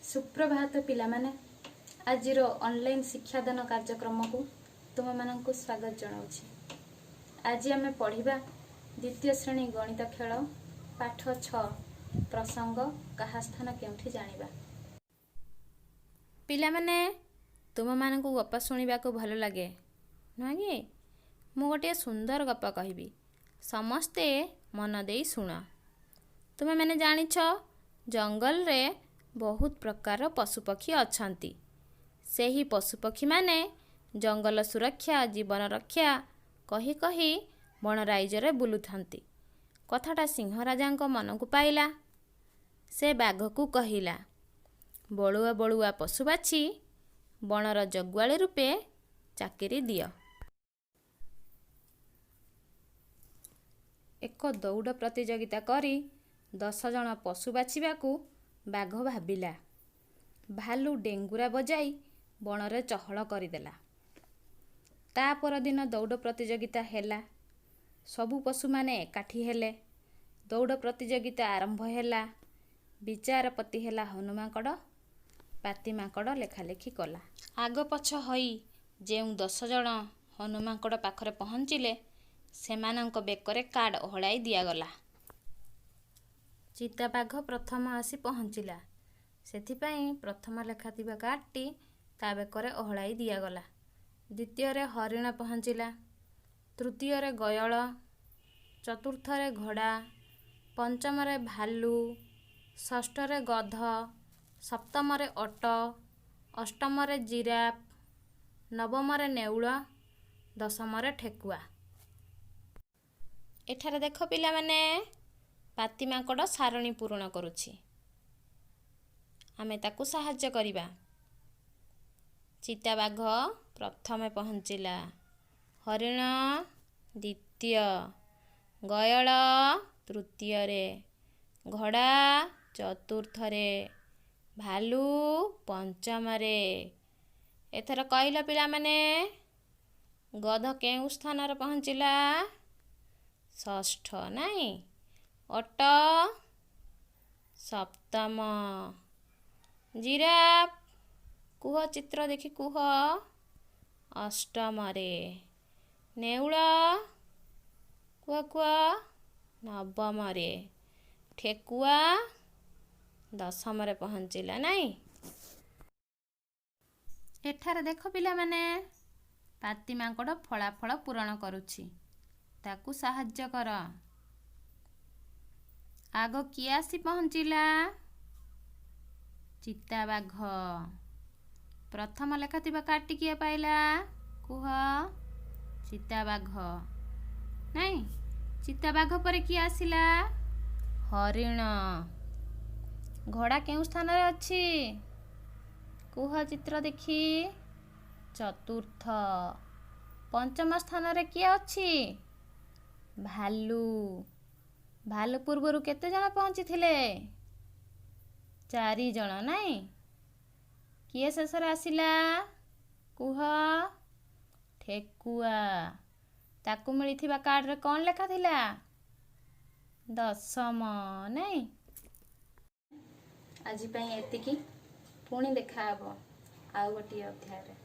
सुप्रभात पिलामाने आजिर ऑनलाइन शिक्षादान कार्यक्रम को तुम मानक स्वागत जनाऊँगी। आज आम पढ़ा द्वितीय श्रेणी गणित खेल पाठ 6 प्रसंग कहा स्थान केउठी जानिबा। पिलामाने तुम मानक गप शुणा को भल लगे नुह कि मु गोटे सुंदर गप कहबी समस्ते मन दे शुण। तुम मैंने जानिछ जंगल रे बहुत प्रकार पशुपक्षी अछंती। सेही पशुपक्षी माने जंगल सुरक्षा जीवन रक्षा कही कही बण राइजरे बुलुथंती। कथाटा सिंह राजांको मन को पाइला। से बाघ को कहिला, बलुआ बलुआ पशु बाछी बणर जगुआली रूपे चाकरी दियो। एक दौड़ प्रतियोगिता करी 10 जन पशु बाछिबाकू बाघ भाबिला। भालू डेंगुरा बजाई बणरे चहल करदेला। ता पर दिन दौड़ प्रतियोगिता हेला। सबु पशु माने एकाठी हेले। दौड़ प्रतियोगिता आरंभ हेला। विचारपति हेला हनुमाकड़। पाती माकड़ लेखालेखी कला। आग पछ होई जेउ 10 जन हनुमाकड़ पाखरे पहुँचिले सेमानंक बेकरे कार्ड ओहळाई दियागला। चिताबाघ प्रथम आसी पहुँचिला। सेथिपाई प्रथम लेखाथिबा कार्डटी ता बेकरे ओहळाई दियागला। द्वितीय रे हरिण पहुँचिला। तृतीय रे गयळ। चतुर्थ रे घोड़ा। पंचम रे भालू। षष्ठ रे गध। सप्तम रे ओट। अष्टम रे जिराफ। नवम रे नेउळ। दशम रे ठेकुआ। एठारे देख पिला माने पाती माकड़ सारणी पूर्ण करुछि। आमे ताकू साहाय्य करिबा। चिताबाघ प्रथमे पहुँचिला। हरिण द्वितीय। गयळ तृतीय रे। घोड़ा चतुर्थ रे। भालू पंचम रे। एथर कहिला पिला माने गध केउ स्थान रे पहुँचिला? षष्ठ नाई। ओट सप्तम। जिराफ कुह चित्र देखि कुह अष्टम रे। नेउळ कुह कुह नवम रे। ठेकुआ दशम रे पहुँचिला नाई। एठारे देख पिला माने पाती माकड़ फलाफल पूरण करुछि। ताकू साहाय्य कर। आग किए आसी पहुँचिला? चिताबाघ। प्रथम लेखाथिबा कार्डटी किए पाइला? कुह चिताबाघ नाई। चिताबाघ परे किए आसिला? हरिण। घोड़ा केउ स्थान रे अछि? कुह चित्र देखि चतुर्थ। पंचम स्थान रे किए अछि? भालू। भालू पूर्वरु केते जण पहुँचिथिले? 4 जण नाई। किए शेषरे आसिला? कुह ठेकुआ। ताकू मिलिथिबा कार्ड रे कोन लेखा थिला? दशम नाई। आज पई एतिकी पुणी देखा हबो आउ गोटी अध्याय रे।